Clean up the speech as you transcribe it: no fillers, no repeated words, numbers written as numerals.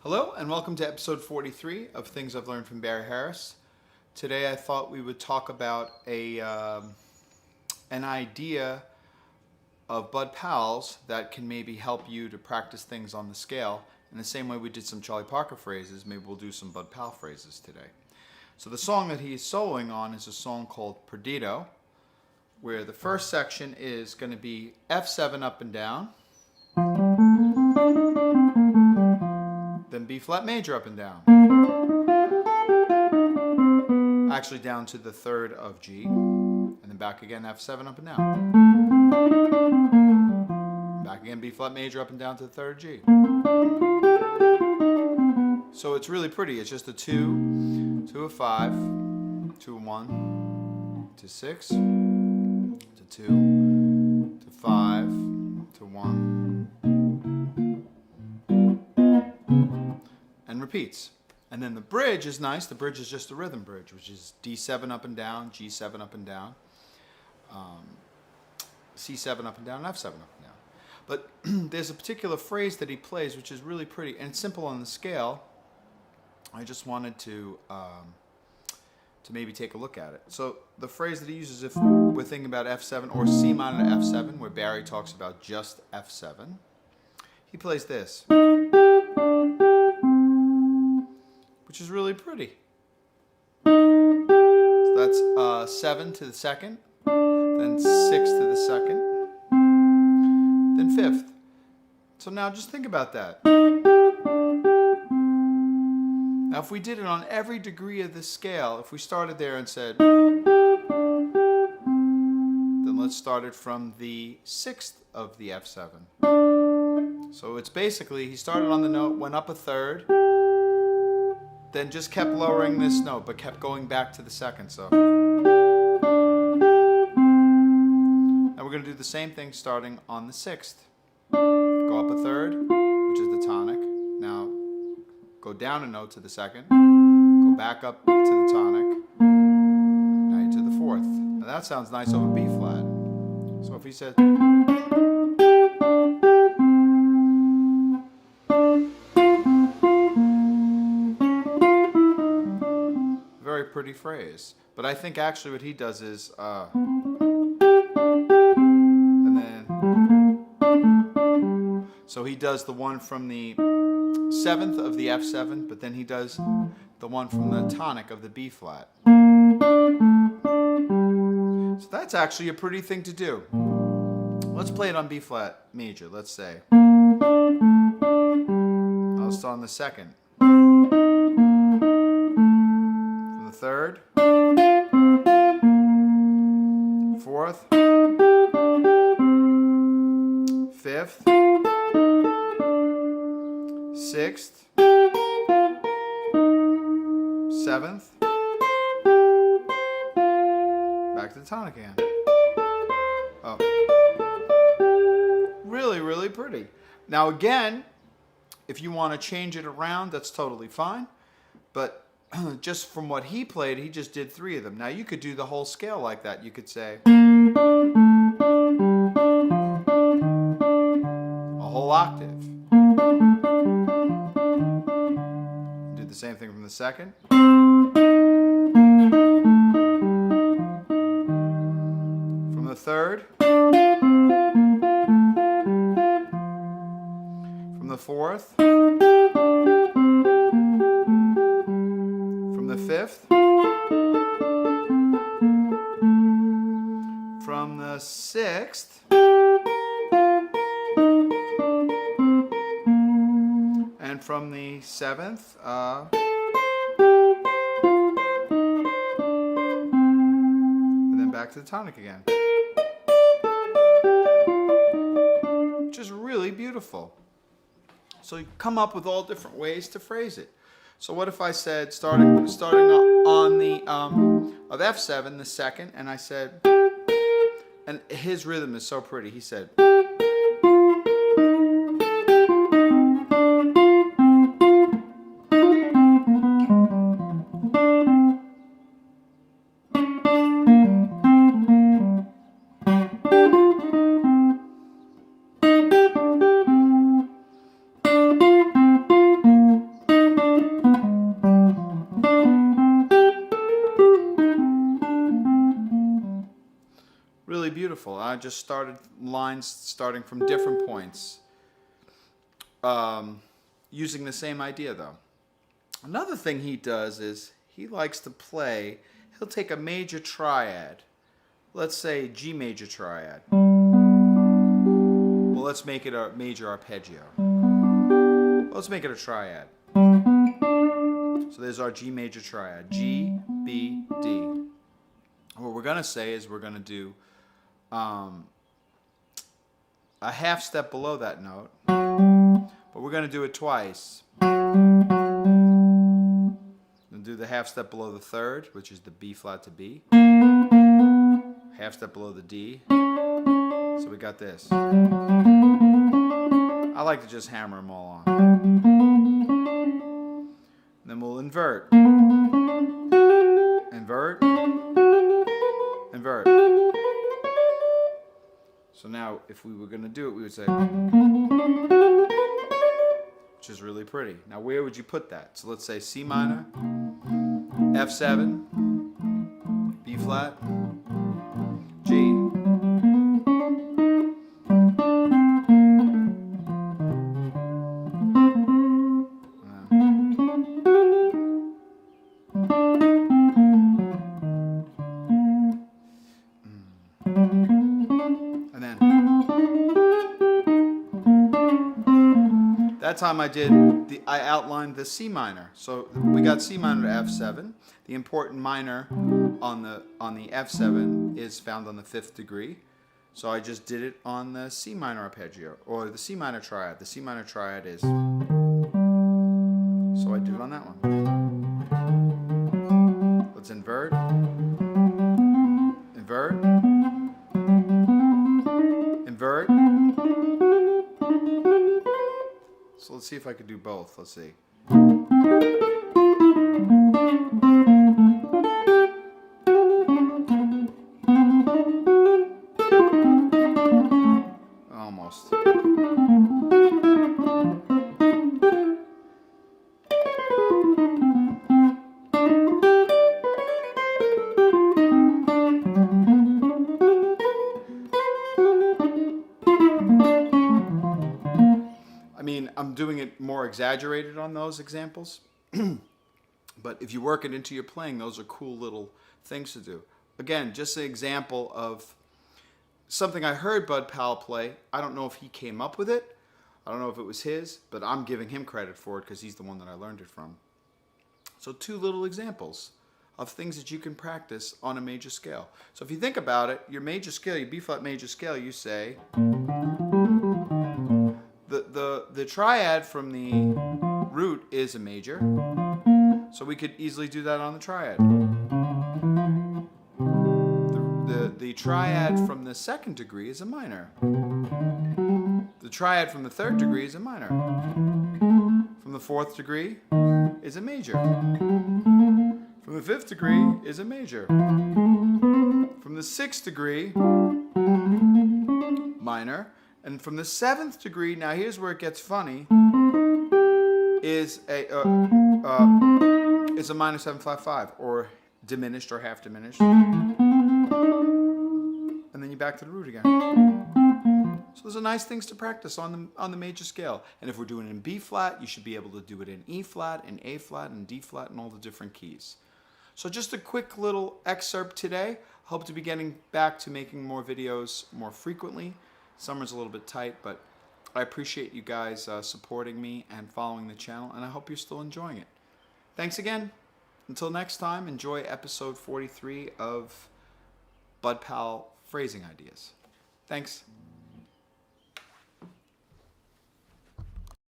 Hello and welcome to episode 43 of Things I've Learned from Barry Harris. Today I thought we would talk about an idea of Bud Powell's that can maybe help you to practice things on the scale. In the same way we did some Charlie Parker phrases, maybe we'll do some Bud Powell phrases today. So the song that he's soloing on is a song called Perdido, where the first section is going to be F7 up and down, then B flat major up and down, actually down to the third of G, and then back again F7 up and down, back again B flat major up and down to the third G. So it's really pretty. It's just a 2, to a 5, to a 1, to 6, to 2, to 5, to 1, and repeats. And then the bridge is nice. The bridge is just a rhythm bridge, which is D7 up and down, G7 up and down, C7 up and down, and F7 up and down. But there's a particular phrase that he plays which is really pretty, and it's simple on the scale. I just wanted to maybe take a look at it. So the phrase that he uses, if we're thinking about F7 or C minor to F7, where Barry talks about just F7, he plays this, which is really pretty. So that's 7 to the second, then 6 to the second, then fifth. So now just think about that. Now if we did it on every degree of the scale, if we started there and said, then let's start it from the 6th of the F7. So it's basically, he started on the note, went up a third, then just kept lowering this note, but kept going back to the second. So now we're going to do the same thing starting on the 6th. Go up a third, which is the tonic. Now go down a note to the second, go back up to the tonic, now you're to the 4th. Now that sounds nice over B flat. So if he said, very pretty phrase. But I think actually what he does is, and then, so he does the one from the 7th of the F7, but then he does the one from the tonic of the B flat. So that's actually a pretty thing to do. Let's play it on B flat major, let's say. I'll start on the second. From the third, 4th, 5th, 6th, 7th, back to the tonic again. Oh. Really, really pretty. Now again, if you want to change it around, that's totally fine. But just from what he played, he just did 3 of them. Now you could do the whole scale like that. You could say a whole octave. Do the same thing from the second. From the third. From the 4th. From the 5th. From the 6th. And from the 7th, and then back to the tonic again. Which is really beautiful. So you come up with all different ways to phrase it. So what if I said, starting on the of F7, the second, and I said, and his rhythm is so pretty, he said, beautiful. I just started lines starting from different points. Using the same idea though. Another thing he does is he likes to play, he'll take a major triad. Let's say G major triad. Well, let's make it a major arpeggio. Let's make it a triad. So there's our G major triad. G, B, D. What we're going to say is we're going to do a half step below that note. But we're going to do it twice. We'll do the half step below the third, which is the B flat to B. Half step below the D. So we got this. I like to just hammer them all on. And then we'll invert. Invert. Invert. So now, if we were going to do it, we would say, which is really pretty. Now, where would you put that? So let's say C minor, F7, B flat, G. And then that time I outlined the C minor. So we got C minor to F7. The important minor on the F7 is found on the 5th degree. So I just did it on the C minor arpeggio, or the C minor triad. The C minor triad is, so I did it on that one. Let's invert, invert, invert. So let's see if I could do both. Let's see. Almost. I mean, I'm doing it more exaggerated on those examples. But if you work it into your playing, those are cool little things to do. Again, just an example of something I heard Bud Powell play. I don't know if he came up with it. I don't know if it was his, but I'm giving him credit for it because he's the one that I learned it from. So 2 little examples of things that you can practice on a major scale. So if you think about it, your major scale, your B flat major scale, you say the triad from the root is a major. So we could easily do that on the triad. The triad from the 2nd degree is a minor. The triad from the 3rd degree is a minor. From the 4th degree is a major. From the 5th degree is a major. From the 6th degree, minor. And from the 7th degree, now here's where it gets funny, is a minor 7 flat 5, or diminished or half diminished. And then you're back to the root again. So those are nice things to practice on the major scale. And if we're doing it in B flat, you should be able to do it in E flat, and A flat, and D flat, and all the different keys. So just a quick little excerpt today. Hope to be getting back to making more videos more frequently. Summer's a little bit tight, but I appreciate you guys supporting me and following the channel, and I hope you're still enjoying it. Thanks again. Until next time, enjoy episode 43 of Bud Powell Phrasing Ideas. Thanks.